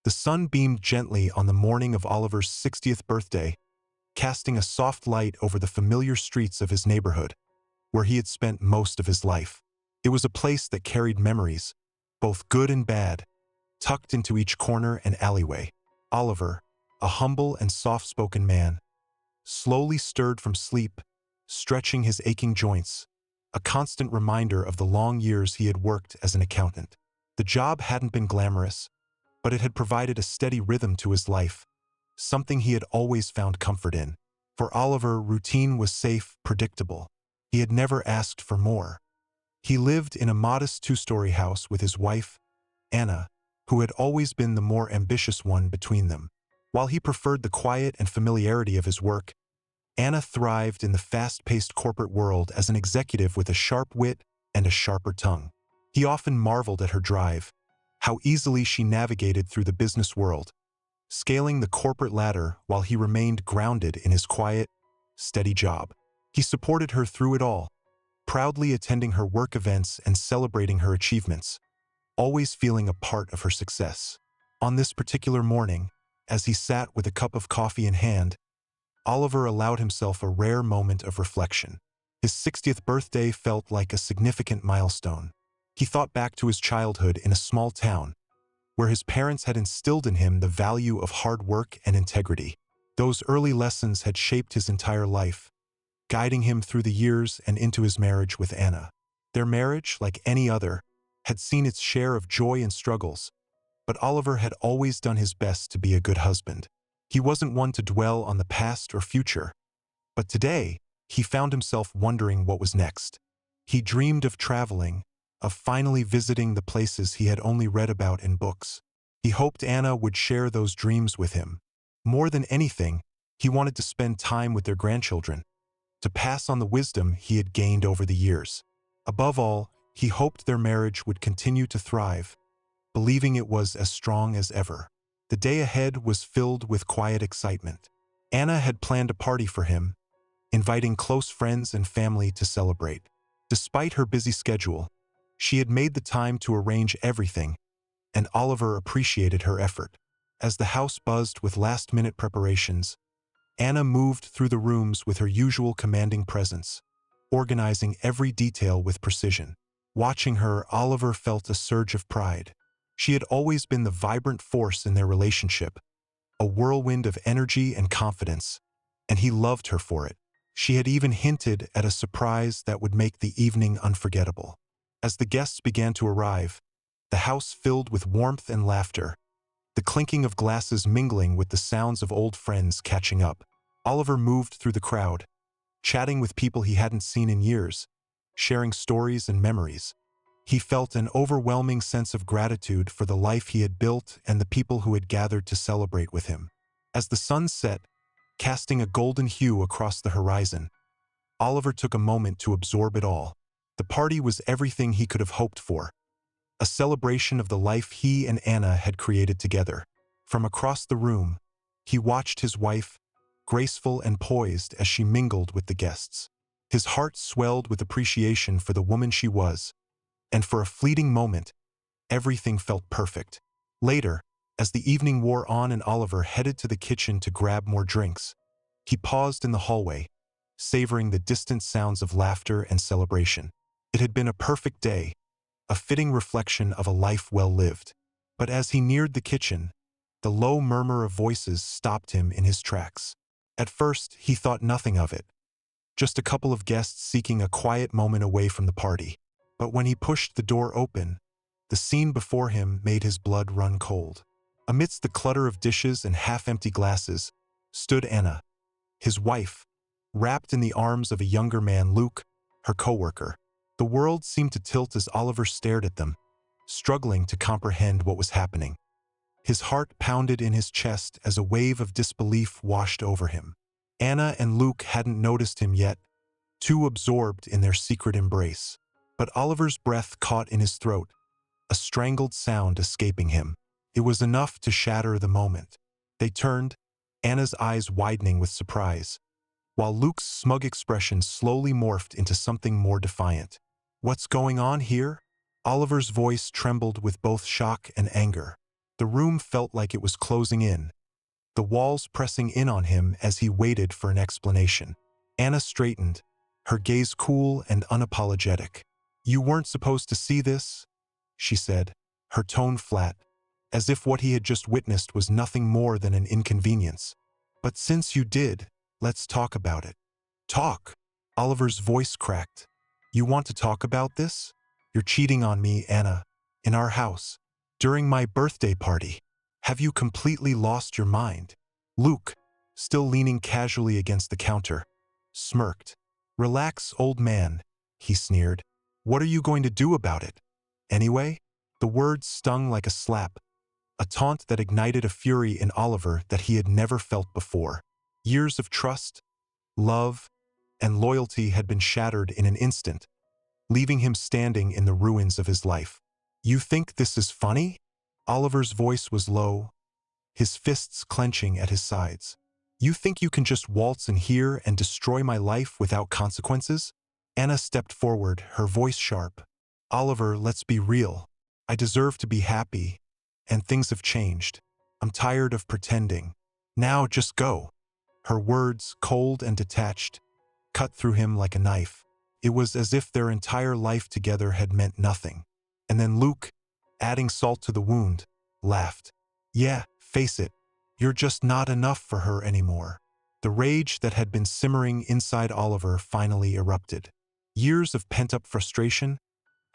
The sun beamed gently on the morning of Oliver's 60th birthday, casting a soft light over the familiar streets of his neighborhood, where he had spent most of his life. It was a place that carried memories, both good and bad, tucked into each corner and alleyway. Oliver, a humble and soft-spoken man, slowly stirred from sleep, stretching his aching joints, a constant reminder of the long years he had worked as an accountant. The job hadn't been glamorous, but it had provided a steady rhythm to his life, something he had always found comfort in. For Oliver, routine was safe, predictable. He had never asked for more. He lived in a modest two-story house with his wife, Anna, who had always been the more ambitious one between them. While he preferred the quiet and familiarity of his work, Anna thrived in the fast-paced corporate world as an executive with a sharp wit and a sharper tongue. He often marveled at her drive, how easily she navigated through the business world, scaling the corporate ladder while he remained grounded in his quiet, steady job. He supported her through it all, proudly attending her work events and celebrating her achievements, always feeling a part of her success. On this particular morning, as he sat with a cup of coffee in hand, Oliver allowed himself a rare moment of reflection. His 60th birthday felt like a significant milestone. He thought back to his childhood in a small town, where his parents had instilled in him the value of hard work and integrity. Those early lessons had shaped his entire life, guiding him through the years and into his marriage with Anna. Their marriage, like any other, had seen its share of joy and struggles, but Oliver had always done his best to be a good husband. He wasn't one to dwell on the past or future, but today, he found himself wondering what was next. He dreamed of traveling, of finally visiting the places he had only read about in books. He hoped Anna would share those dreams with him. More than anything, he wanted to spend time with their grandchildren, to pass on the wisdom he had gained over the years. Above all, he hoped their marriage would continue to thrive, believing it was as strong as ever. The day ahead was filled with quiet excitement. Anna had planned a party for him, inviting close friends and family to celebrate. Despite her busy schedule, she had made the time to arrange everything, and Oliver appreciated her effort. As the house buzzed with last-minute preparations, Anna moved through the rooms with her usual commanding presence, organizing every detail with precision. Watching her, Oliver felt a surge of pride. She had always been the vibrant force in their relationship, a whirlwind of energy and confidence, and he loved her for it. She had even hinted at a surprise that would make the evening unforgettable. As the guests began to arrive, the house filled with warmth and laughter, the clinking of glasses mingling with the sounds of old friends catching up. Oliver moved through the crowd, chatting with people he hadn't seen in years, sharing stories and memories. He felt an overwhelming sense of gratitude for the life he had built and the people who had gathered to celebrate with him. As the sun set, casting a golden hue across the horizon, Oliver took a moment to absorb it all. The party was everything he could have hoped for, a celebration of the life he and Anna had created together. From across the room, he watched his wife, graceful and poised as she mingled with the guests. His heart swelled with appreciation for the woman she was, and for a fleeting moment, everything felt perfect. Later, as the evening wore on and Oliver headed to the kitchen to grab more drinks, he paused in the hallway, savoring the distant sounds of laughter and celebration. It had been a perfect day, a fitting reflection of a life well lived. But as he neared the kitchen, the low murmur of voices stopped him in his tracks. At first, he thought nothing of it, just a couple of guests seeking a quiet moment away from the party. But when he pushed the door open, the scene before him made his blood run cold. Amidst the clutter of dishes and half-empty glasses stood Anna, his wife, wrapped in the arms of a younger man, Luke, her coworker. The world seemed to tilt as Oliver stared at them, struggling to comprehend what was happening. His heart pounded in his chest as a wave of disbelief washed over him. Anna and Luke hadn't noticed him yet, too absorbed in their secret embrace. But Oliver's breath caught in his throat, a strangled sound escaping him. It was enough to shatter the moment. They turned, Anna's eyes widening with surprise, while Luke's smug expression slowly morphed into something more defiant. "What's going on here?" Oliver's voice trembled with both shock and anger. The room felt like it was closing in, the walls pressing in on him as he waited for an explanation. Anna straightened, her gaze cool and unapologetic. "You weren't supposed to see this," she said, her tone flat, as if what he had just witnessed was nothing more than an inconvenience. "But since you did, let's talk about it." "Talk?" Oliver's voice cracked. "You want to talk about this? You're cheating on me, Anna, in our house, during my birthday party. Have you completely lost your mind?" Luke, still leaning casually against the counter, smirked. "Relax, old man," he sneered. "What are you going to do about it? Anyway?" The words stung like a slap, a taunt that ignited a fury in Oliver that he had never felt before. Years of trust, love, and loyalty had been shattered in an instant, leaving him standing in the ruins of his life. "You think this is funny?" Oliver's voice was low, his fists clenching at his sides. "You think you can just waltz in here and destroy my life without consequences?" Anna stepped forward, her voice sharp. "Oliver, let's be real. I deserve to be happy, and things have changed. I'm tired of pretending. Now just go." Her words, cold and detached, cut through him like a knife. It was as if their entire life together had meant nothing. And then Luke, adding salt to the wound, laughed. "Yeah, face it. You're just not enough for her anymore." The rage that had been simmering inside Oliver finally erupted. Years of pent-up frustration,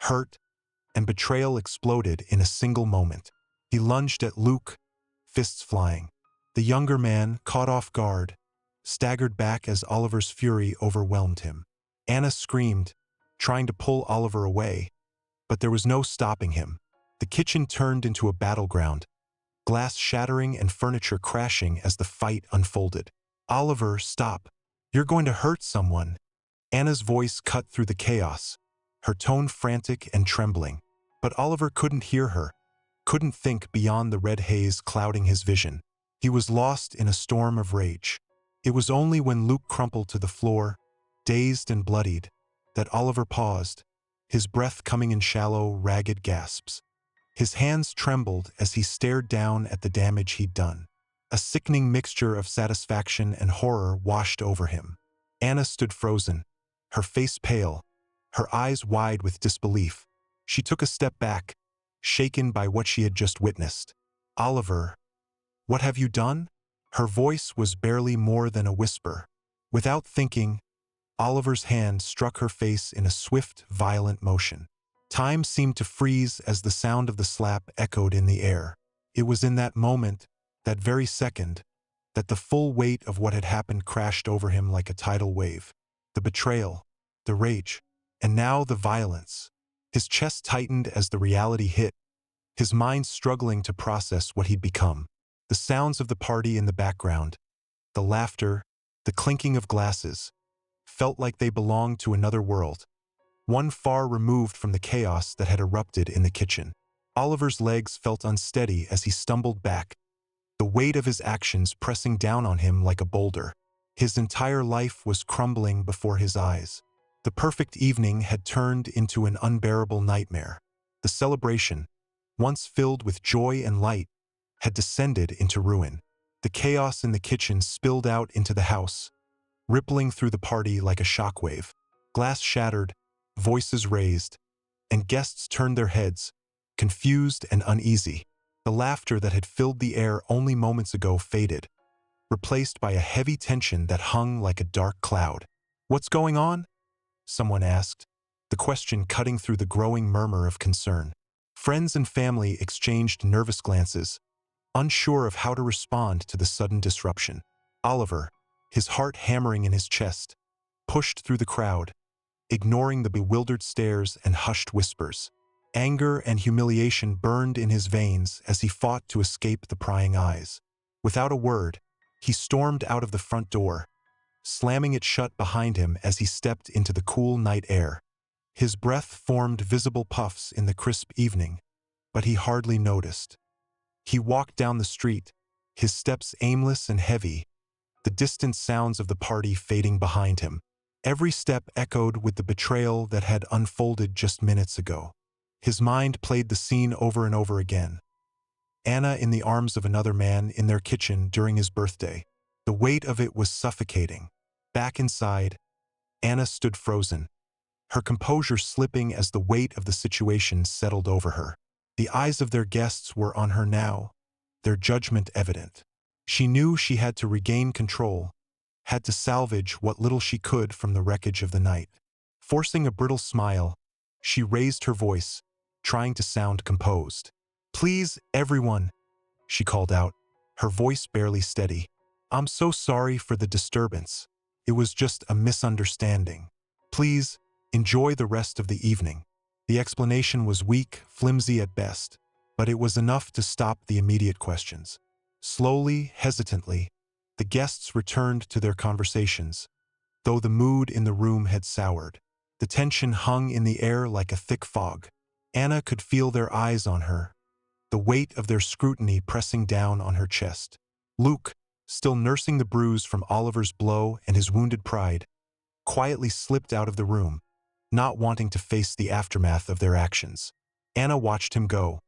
hurt, and betrayal exploded in a single moment. He lunged at Luke, fists flying. The younger man, caught off guard, staggered back as Oliver's fury overwhelmed him. Anna screamed, trying to pull Oliver away, but there was no stopping him. The kitchen turned into a battleground, glass shattering and furniture crashing as the fight unfolded. "Oliver, stop. You're going to hurt someone." Anna's voice cut through the chaos, her tone frantic and trembling. But Oliver couldn't hear her, couldn't think beyond the red haze clouding his vision. He was lost in a storm of rage. It was only when Luke crumpled to the floor, dazed and bloodied, that Oliver paused, his breath coming in shallow, ragged gasps. His hands trembled as he stared down at the damage he'd done. A sickening mixture of satisfaction and horror washed over him. Anna stood frozen, her face pale, her eyes wide with disbelief. She took a step back, shaken by what she had just witnessed. "Oliver, what have you done?" Her voice was barely more than a whisper. Without thinking, Oliver's hand struck her face in a swift, violent motion. Time seemed to freeze as the sound of the slap echoed in the air. It was in that moment, that very second, that the full weight of what had happened crashed over him like a tidal wave. The betrayal, the rage, and now the violence. His chest tightened as the reality hit, his mind struggling to process what he'd become. The sounds of the party in the background, the laughter, the clinking of glasses, felt like they belonged to another world, one far removed from the chaos that had erupted in the kitchen. Oliver's legs felt unsteady as he stumbled back, the weight of his actions pressing down on him like a boulder. His entire life was crumbling before his eyes. The perfect evening had turned into an unbearable nightmare. The celebration, once filled with joy and light, had descended into ruin. The chaos in the kitchen spilled out into the house, rippling through the party like a shockwave. Glass shattered, voices raised, and guests turned their heads, confused and uneasy. The laughter that had filled the air only moments ago faded, replaced by a heavy tension that hung like a dark cloud. "What's going on?" someone asked, the question cutting through the growing murmur of concern. Friends and family exchanged nervous glances, unsure of how to respond to the sudden disruption. Oliver, his heart hammering in his chest, pushed through the crowd, ignoring the bewildered stares and hushed whispers. Anger and humiliation burned in his veins as he fought to escape the prying eyes. Without a word, he stormed out of the front door, slamming it shut behind him as he stepped into the cool night air. His breath formed visible puffs in the crisp evening, but he hardly noticed. He walked down the street, his steps aimless and heavy, the distant sounds of the party fading behind him. Every step echoed with the betrayal that had unfolded just minutes ago. His mind played the scene over and over again. Anna in the arms of another man in their kitchen during his birthday. The weight of it was suffocating. Back inside, Anna stood frozen, her composure slipping as the weight of the situation settled over her. The eyes of their guests were on her now, their judgment evident. She knew she had to regain control, had to salvage what little she could from the wreckage of the night. Forcing a brittle smile, she raised her voice, trying to sound composed. "Please, everyone," she called out, her voice barely steady. "I'm so sorry for the disturbance. It was just a misunderstanding. Please, enjoy the rest of the evening." The explanation was weak, flimsy at best, but it was enough to stop the immediate questions. Slowly, hesitantly, the guests returned to their conversations, though the mood in the room had soured. The tension hung in the air like a thick fog. Anna could feel their eyes on her, the weight of their scrutiny pressing down on her chest. Luke, still nursing the bruise from Oliver's blow and his wounded pride, quietly slipped out of the room, not wanting to face the aftermath of their actions. Anna watched him go,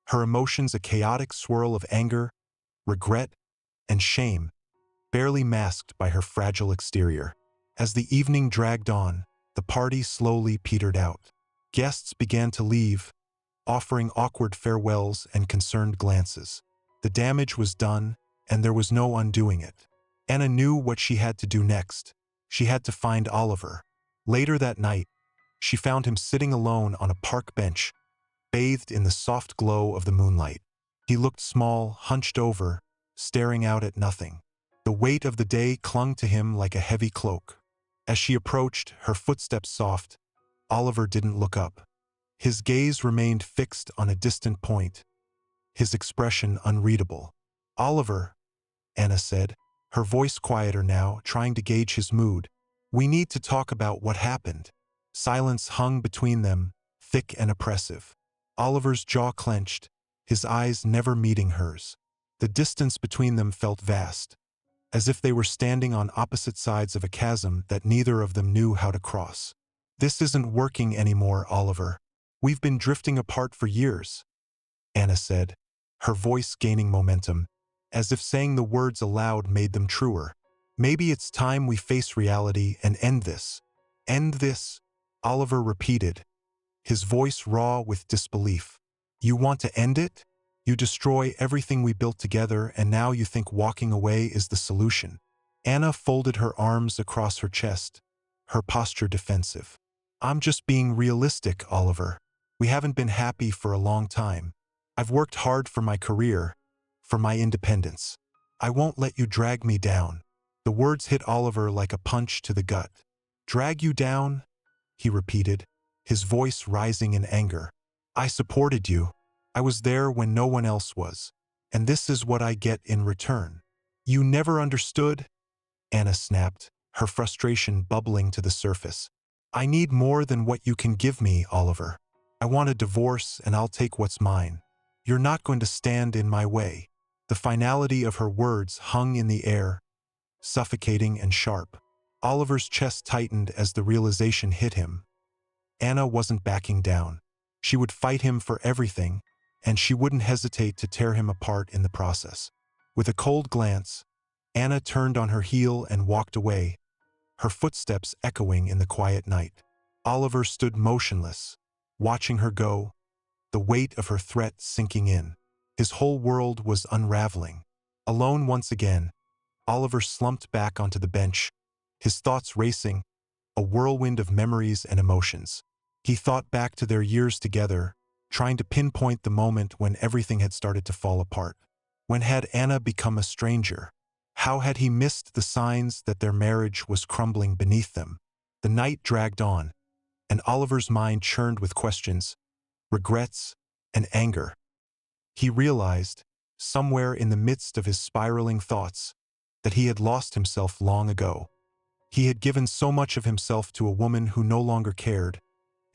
her emotions a chaotic swirl of anger, regret, and shame, barely masked by her fragile exterior. As the evening dragged on, the party slowly petered out. Guests began to leave, offering awkward farewells and concerned glances. The damage was done, and there was no undoing it. Anna knew what she had to do next. She had to find Oliver. Later that night, she found him sitting alone on a park bench, bathed in the soft glow of the moonlight. He looked small, hunched over, staring out at nothing. The weight of the day clung to him like a heavy cloak. As she approached, her footsteps soft, Oliver didn't look up. His gaze remained fixed on a distant point, his expression unreadable. "Oliver," Anna said, her voice quieter now, trying to gauge his mood. "We need to talk about what happened." Silence hung between them, thick and oppressive. Oliver's jaw clenched, his eyes never meeting hers. The distance between them felt vast, as if they were standing on opposite sides of a chasm that neither of them knew how to cross. "This isn't working anymore, Oliver. We've been drifting apart for years," Anna said, her voice gaining momentum, as if saying the words aloud made them truer. "Maybe it's time we face reality and end this." "End this?" Oliver repeated, his voice raw with disbelief. "You want to end it? You destroy everything we built together, and now you think walking away is the solution." Anna folded her arms across her chest, her posture defensive. "I'm just being realistic, Oliver. We haven't been happy for a long time. I've worked hard for my career, for my independence. I won't let you drag me down." The words hit Oliver like a punch to the gut. "Drag you down?" he repeated, his voice rising in anger. "I supported you. I was there when no one else was. And this is what I get in return." "You never understood," Anna snapped, her frustration bubbling to the surface. "I need more than what you can give me, Oliver. I want a divorce, and I'll take what's mine. You're not going to stand in my way." The finality of her words hung in the air, suffocating and sharp. Oliver's chest tightened as the realization hit him. Anna wasn't backing down. She would fight him for everything, and she wouldn't hesitate to tear him apart in the process. With a cold glance, Anna turned on her heel and walked away, her footsteps echoing in the quiet night. Oliver stood motionless, watching her go, the weight of her threat sinking in. His whole world was unraveling. Alone once again, Oliver slumped back onto the bench, his thoughts racing, a whirlwind of memories and emotions. He thought back to their years together, trying to pinpoint the moment when everything had started to fall apart. When had Anna become a stranger? How had he missed the signs that their marriage was crumbling beneath them? The night dragged on, and Oliver's mind churned with questions, regrets, and anger. He realized, somewhere in the midst of his spiraling thoughts, that he had lost himself long ago. He had given so much of himself to a woman who no longer cared,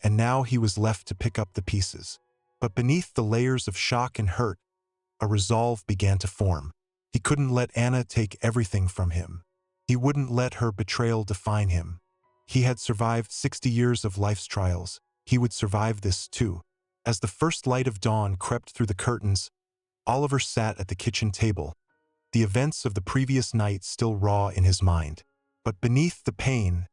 and now he was left to pick up the pieces. But beneath the layers of shock and hurt, a resolve began to form. He couldn't let Anna take everything from him. He wouldn't let her betrayal define him. He had survived 60 years of life's trials. He would survive this too. As the first light of dawn crept through the curtains, Oliver sat at the kitchen table, the events of the previous night still raw in his mind. But beneath the pain,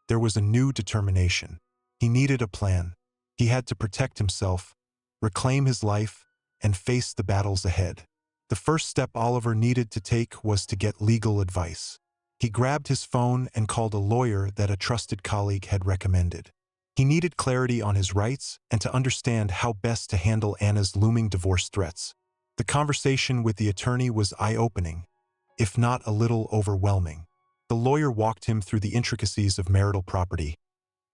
there was a new determination. He needed a plan. He had to protect himself, reclaim his life, and face the battles ahead. The first step Oliver needed to take was to get legal advice. He grabbed his phone and called a lawyer that a trusted colleague had recommended. He needed clarity on his rights and to understand how best to handle Anna's looming divorce threats. The conversation with the attorney was eye-opening, if not a little overwhelming. The lawyer walked him through the intricacies of marital property,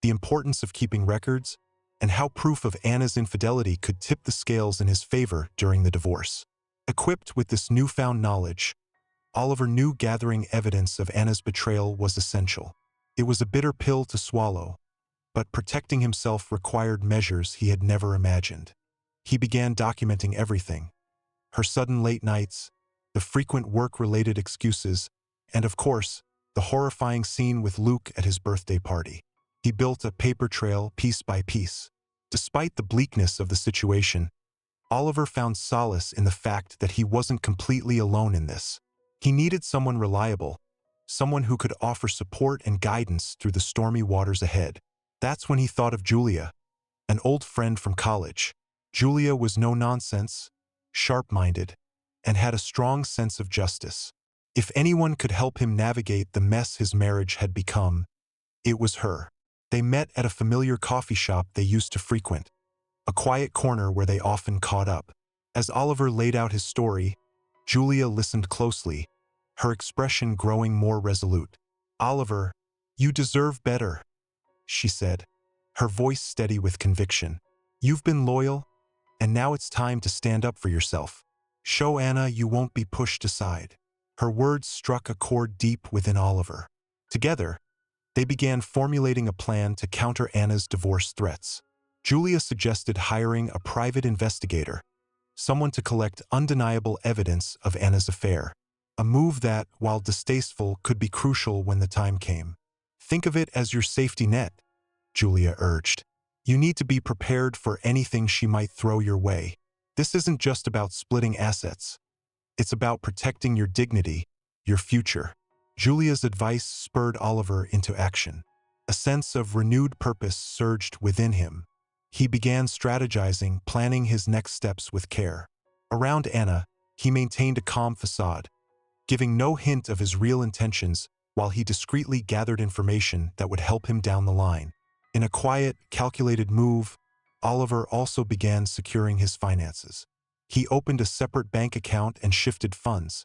the importance of keeping records, and how proof of Anna's infidelity could tip the scales in his favor during the divorce. Equipped with this newfound knowledge, Oliver knew gathering evidence of Anna's betrayal was essential. It was a bitter pill to swallow, but protecting himself required measures he had never imagined. He began documenting everything: her sudden late nights, the frequent work-related excuses, and of course, the horrifying scene with Luke at his birthday party. He built a paper trail piece by piece. Despite the bleakness of the situation, Oliver found solace in the fact that he wasn't completely alone in this. He needed someone reliable, someone who could offer support and guidance through the stormy waters ahead. That's when he thought of Julia, an old friend from college. Julia was no-nonsense, sharp-minded, and had a strong sense of justice. If anyone could help him navigate the mess his marriage had become, it was her. They met at a familiar coffee shop they used to frequent, a quiet corner where they often caught up. As Oliver laid out his story, Julia listened closely, her expression growing more resolute. "Oliver, you deserve better," she said, her voice steady with conviction. "You've been loyal, and now it's time to stand up for yourself. Show Anna you won't be pushed aside." Her words struck a chord deep within Oliver. Together, they began formulating a plan to counter Anna's divorce threats. Julia suggested hiring a private investigator, someone to collect undeniable evidence of Anna's affair, a move that, while distasteful, could be crucial when the time came. "Think of it as your safety net," Julia urged. "You need to be prepared for anything she might throw your way. This isn't just about splitting assets. It's about protecting your dignity, your future." Julia's advice spurred Oliver into action. A sense of renewed purpose surged within him. He began strategizing, planning his next steps with care. Around Anna, he maintained a calm facade, giving no hint of his real intentions while he discreetly gathered information that would help him down the line. In a quiet, calculated move, Oliver also began securing his finances. He opened a separate bank account and shifted funds,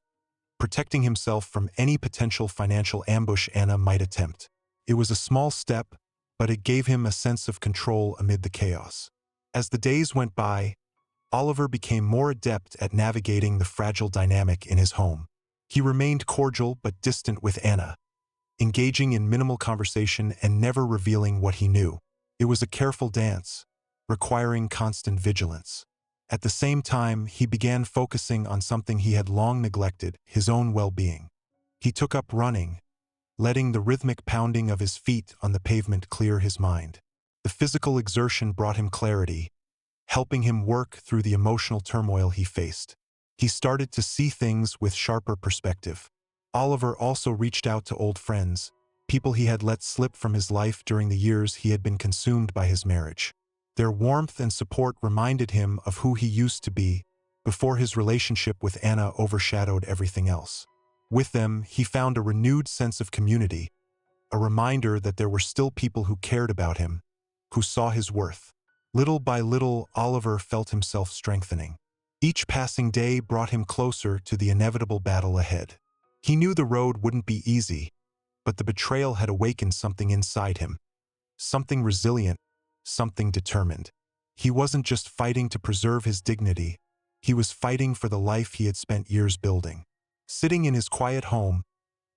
protecting himself from any potential financial ambush Anna might attempt. It was a small step, but it gave him a sense of control amid the chaos. As the days went by, Oliver became more adept at navigating the fragile dynamic in his home. He remained cordial but distant with Anna, engaging in minimal conversation and never revealing what he knew. It was a careful dance, requiring constant vigilance. At the same time, he began focusing on something he had long neglected: his own well-being. He took up running, letting the rhythmic pounding of his feet on the pavement clear his mind. The physical exertion brought him clarity, helping him work through the emotional turmoil he faced. He started to see things with sharper perspective. Oliver also reached out to old friends, people he had let slip from his life during the years he had been consumed by his marriage. Their warmth and support reminded him of who he used to be before his relationship with Anna overshadowed everything else. With them, he found a renewed sense of community, a reminder that there were still people who cared about him, who saw his worth. Little by little, Oliver felt himself strengthening. Each passing day brought him closer to the inevitable battle ahead. He knew the road wouldn't be easy, but the betrayal had awakened something inside him, something resilient, something determined. He wasn't just fighting to preserve his dignity, he was fighting for the life he had spent years building. Sitting in his quiet home,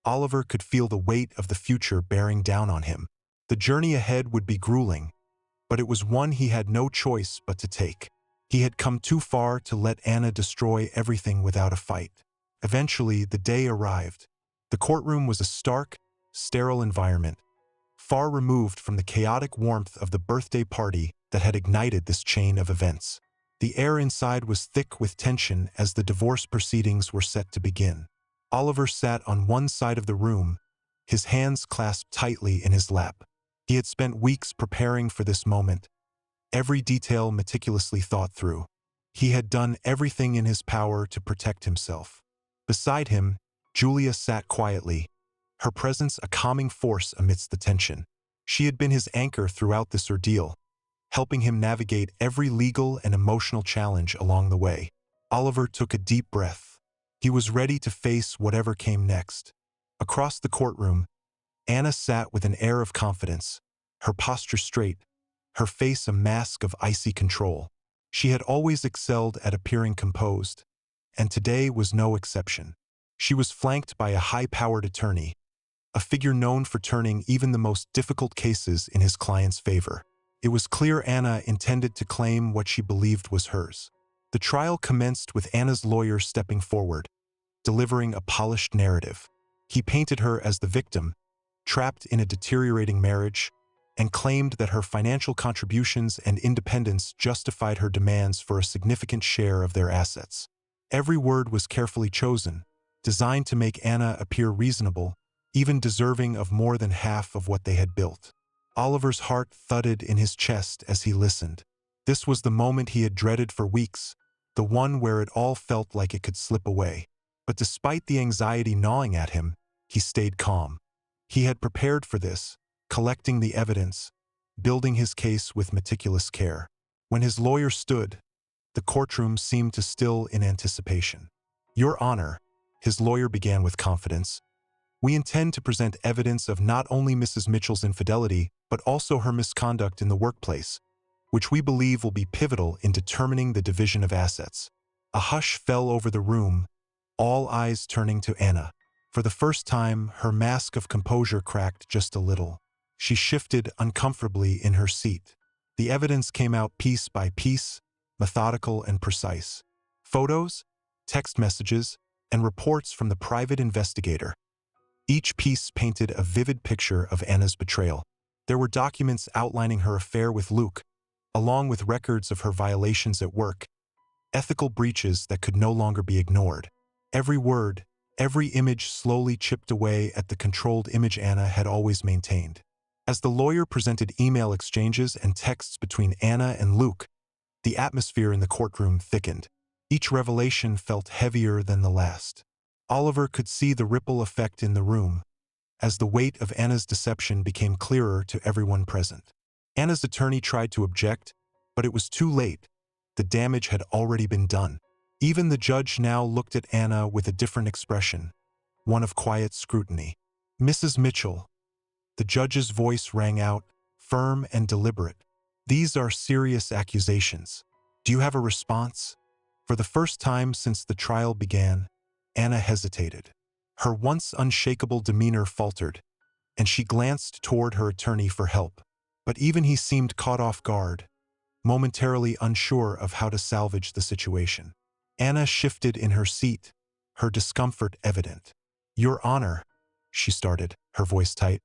Oliver could feel the weight of the future bearing down on him. The journey ahead would be grueling, but it was one he had no choice but to take. He had come too far to let Anna destroy everything without a fight. Eventually, the day arrived. The courtroom was a stark, sterile environment, far removed from the chaotic warmth of the birthday party that had ignited this chain of events. The air inside was thick with tension as the divorce proceedings were set to begin. Oliver sat on one side of the room, his hands clasped tightly in his lap. He had spent weeks preparing for this moment, every detail meticulously thought through. He had done everything in his power to protect himself. Beside him, Julia sat quietly, her presence a calming force amidst the tension. She had been his anchor throughout this ordeal, helping him navigate every legal and emotional challenge along the way. Oliver took a deep breath. He was ready to face whatever came next. Across the courtroom, Anna sat with an air of confidence, her posture straight, her face a mask of icy control. She had always excelled at appearing composed, and today was no exception. She was flanked by a high-powered attorney, a figure known for turning even the most difficult cases in his client's favor. It was clear Anna intended to claim what she believed was hers. The trial commenced with Anna's lawyer stepping forward, delivering a polished narrative. He painted her as the victim, trapped in a deteriorating marriage, and claimed that her financial contributions and independence justified her demands for a significant share of their assets. Every word was carefully chosen, designed to make Anna appear reasonable, even deserving of more than half of what they had built. Oliver's heart thudded in his chest as he listened. This was the moment he had dreaded for weeks, the one where it all felt like it could slip away. But despite the anxiety gnawing at him, he stayed calm. He had prepared for this, collecting the evidence, building his case with meticulous care. When his lawyer stood, the courtroom seemed to still in anticipation. "Your Honor," his lawyer began with confidence, "we intend to present evidence of not only Mrs. Mitchell's infidelity, but also her misconduct in the workplace, which we believe will be pivotal in determining the division of assets." A hush fell over the room, all eyes turning to Anna. For the first time, her mask of composure cracked just a little. She shifted uncomfortably in her seat. The evidence came out piece by piece, methodical and precise. Photos, text messages, and reports from the private investigator. Each piece painted a vivid picture of Anna's betrayal. There were documents outlining her affair with Luke, along with records of her violations at work, ethical breaches that could no longer be ignored. Every word, every image slowly chipped away at the controlled image Anna had always maintained. As the lawyer presented email exchanges and texts between Anna and Luke, the atmosphere in the courtroom thickened. Each revelation felt heavier than the last. Oliver could see the ripple effect in the room, as the weight of Anna's deception became clearer to everyone present. Anna's attorney tried to object, but it was too late. The damage had already been done. Even the judge now looked at Anna with a different expression, one of quiet scrutiny. "Mrs. Mitchell," the judge's voice rang out, firm and deliberate. "These are serious accusations. Do you have a response?" For the first time since the trial began, Anna hesitated. Her once unshakable demeanor faltered, and she glanced toward her attorney for help. But even he seemed caught off guard, momentarily unsure of how to salvage the situation. Anna shifted in her seat, her discomfort evident. "Your Honor," she started, her voice tight,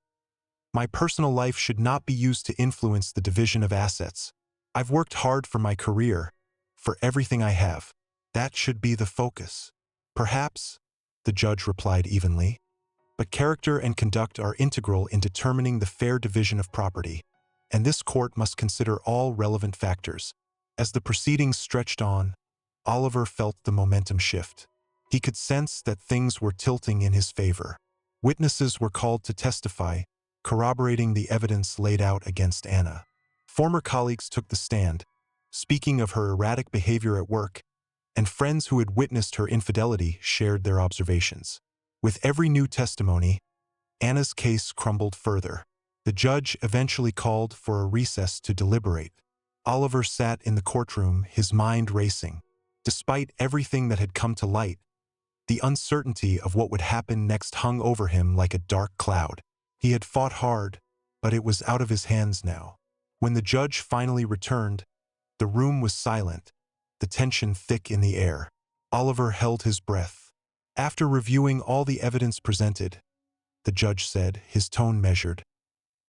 "my personal life should not be used to influence the division of assets. I've worked hard for my career, for everything I have. That should be the focus." "Perhaps," the judge replied evenly, "but character and conduct are integral in determining the fair division of property, and this court must consider all relevant factors." As the proceedings stretched on, Oliver felt the momentum shift. He could sense that things were tilting in his favor. Witnesses were called to testify, corroborating the evidence laid out against Anna. Former colleagues took the stand, speaking of her erratic behavior at work, and friends who had witnessed her infidelity shared their observations. With every new testimony, Anna's case crumbled further. The judge eventually called for a recess to deliberate. Oliver sat in the courtroom, his mind racing. Despite everything that had come to light, the uncertainty of what would happen next hung over him like a dark cloud. He had fought hard, but it was out of his hands now. When the judge finally returned, the room was silent, the tension thick in the air. Oliver held his breath. After reviewing all the evidence presented, the judge said, his tone measured,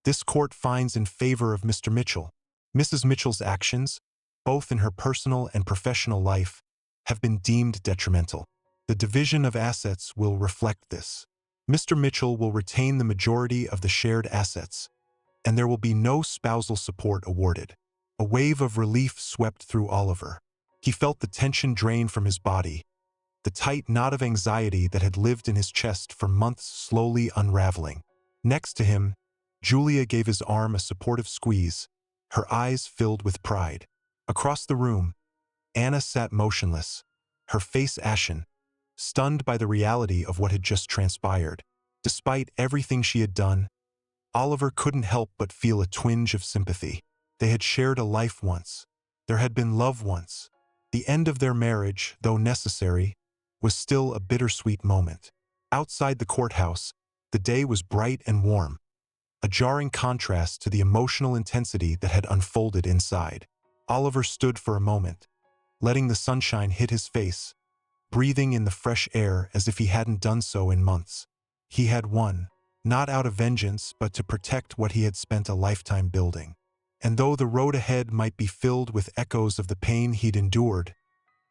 "This court finds in favor of Mr. Mitchell. Mrs. Mitchell's actions, both in her personal and professional life, have been deemed detrimental. The division of assets will reflect this. Mr. Mitchell will retain the majority of the shared assets, and there will be no spousal support awarded. A wave of relief swept through Oliver. He felt the tension drain from his body, the tight knot of anxiety that had lived in his chest for months slowly unraveling. Next to him, Julia gave his arm a supportive squeeze, her eyes filled with pride. Across the room, Anna sat motionless, her face ashen, stunned by the reality of what had just transpired. Despite everything she had done, Oliver couldn't help but feel a twinge of sympathy. They had shared a life once. There had been love once. The end of their marriage, though necessary, was still a bittersweet moment. Outside the courthouse, the day was bright and warm, a jarring contrast to the emotional intensity that had unfolded inside. Oliver stood for a moment, letting the sunshine hit his face, breathing in the fresh air as if he hadn't done so in months. He had won, not out of vengeance, but to protect what he had spent a lifetime building. And though the road ahead might be filled with echoes of the pain he'd endured,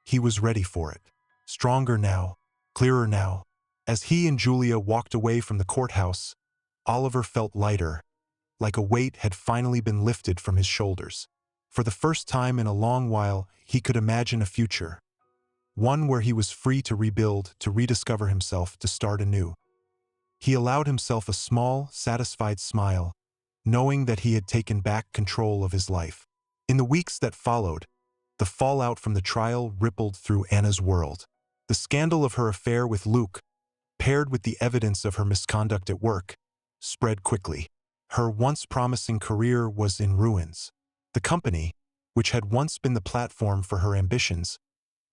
he was ready for it. Stronger now, clearer now. As he and Julia walked away from the courthouse, Oliver felt lighter, like a weight had finally been lifted from his shoulders. For the first time in a long while, he could imagine a future. One where he was free to rebuild, to rediscover himself, to start anew. He allowed himself a small, satisfied smile, knowing that he had taken back control of his life. In the weeks that followed, the fallout from the trial rippled through Anna's world. The scandal of her affair with Luke, paired with the evidence of her misconduct at work, spread quickly. Her once promising career was in ruins. The company, which had once been the platform for her ambitions,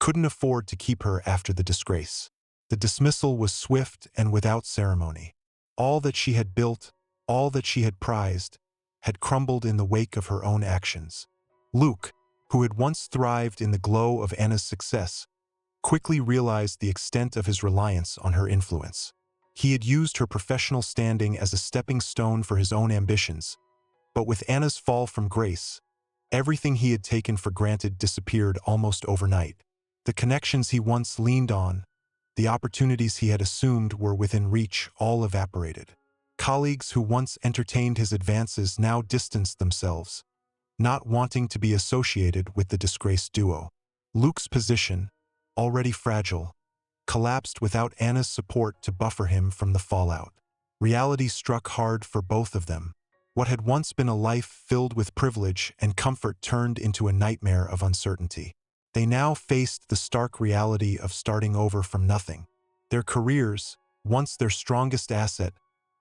couldn't afford to keep her after the disgrace. The dismissal was swift and without ceremony. All that she had built, all that she had prized, had crumbled in the wake of her own actions. Luke, who had once thrived in the glow of Anna's success, quickly realized the extent of his reliance on her influence. He had used her professional standing as a stepping stone for his own ambitions, but with Anna's fall from grace, everything he had taken for granted disappeared almost overnight. The connections he once leaned on, the opportunities he had assumed were within reach, all evaporated. Colleagues who once entertained his advances now distanced themselves, not wanting to be associated with the disgraced duo. Luke's position, already fragile, collapsed without Anna's support to buffer him from the fallout. Reality struck hard for both of them. What had once been a life filled with privilege and comfort turned into a nightmare of uncertainty. They now faced the stark reality of starting over from nothing. Their careers, once their strongest asset,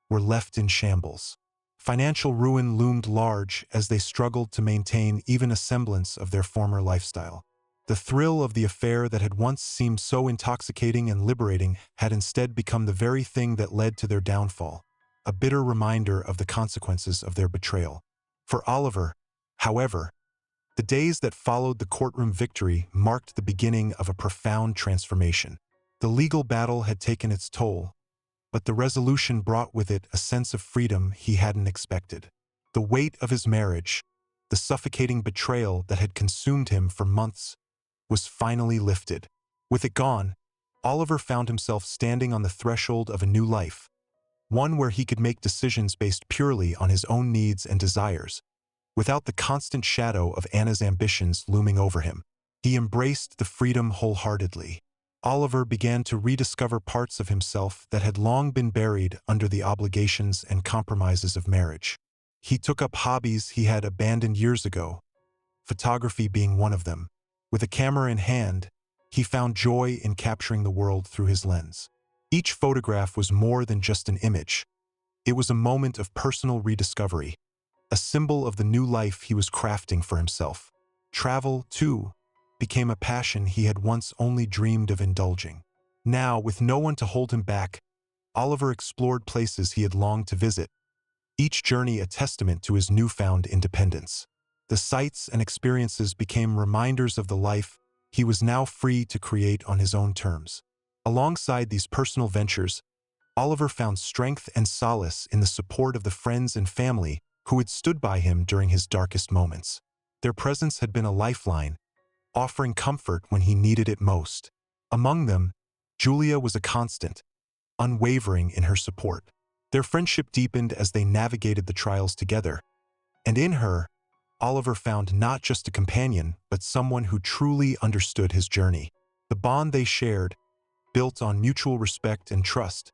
were left in shambles. Financial ruin loomed large as they struggled to maintain even a semblance of their former lifestyle. The thrill of the affair that had once seemed so intoxicating and liberating had instead become the very thing that led to their downfall, a bitter reminder of the consequences of their betrayal. For Oliver, however, the days that followed the courtroom victory marked the beginning of a profound transformation. The legal battle had taken its toll, but the resolution brought with it a sense of freedom he hadn't expected. The weight of his marriage, the suffocating betrayal that had consumed him for months, was finally lifted. With it gone, Oliver found himself standing on the threshold of a new life, one where he could make decisions based purely on his own needs and desires, without the constant shadow of Anna's ambitions looming over him. He embraced the freedom wholeheartedly. Oliver began to rediscover parts of himself that had long been buried under the obligations and compromises of marriage. He took up hobbies he had abandoned years ago, photography being one of them. With a camera in hand, he found joy in capturing the world through his lens. Each photograph was more than just an image. It was a moment of personal rediscovery, a symbol of the new life he was crafting for himself. Travel, too, became a passion he had once only dreamed of indulging. Now, with no one to hold him back, Oliver explored places he had longed to visit, each journey a testament to his newfound independence. The sights and experiences became reminders of the life he was now free to create on his own terms. Alongside these personal ventures, Oliver found strength and solace in the support of the friends and family who had stood by him during his darkest moments. Their presence had been a lifeline, offering comfort when he needed it most. Among them, Julia was a constant, unwavering in her support. Their friendship deepened as they navigated the trials together, and in her, Oliver found not just a companion, but someone who truly understood his journey. The bond they shared, built on mutual respect and trust,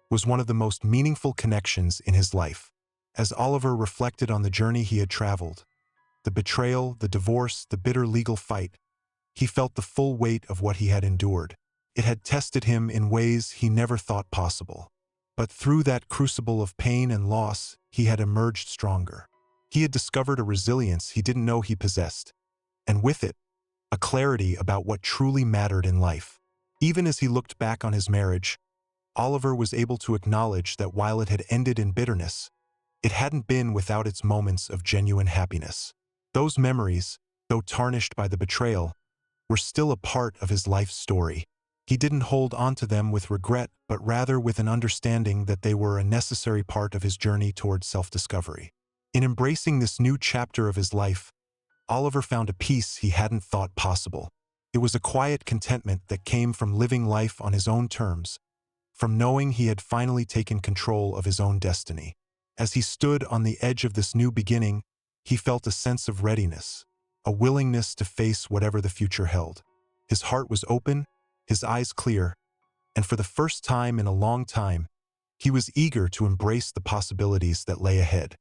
was one of the most meaningful connections in his life. As Oliver reflected on the journey he had traveled, the betrayal, the divorce, the bitter legal fight, he felt the full weight of what he had endured. It had tested him in ways he never thought possible. But through that crucible of pain and loss, he had emerged stronger. He had discovered a resilience he didn't know he possessed, and with it, a clarity about what truly mattered in life. Even as he looked back on his marriage, Oliver was able to acknowledge that while it had ended in bitterness, it hadn't been without its moments of genuine happiness. Those memories, though tarnished by the betrayal, were still a part of his life's story. He didn't hold on to them with regret, but rather with an understanding that they were a necessary part of his journey towards self-discovery. In embracing this new chapter of his life, Oliver found a peace he hadn't thought possible. It was a quiet contentment that came from living life on his own terms, from knowing he had finally taken control of his own destiny. As he stood on the edge of this new beginning, he felt a sense of readiness, a willingness to face whatever the future held. His heart was open, his eyes clear, and for the first time in a long time, he was eager to embrace the possibilities that lay ahead.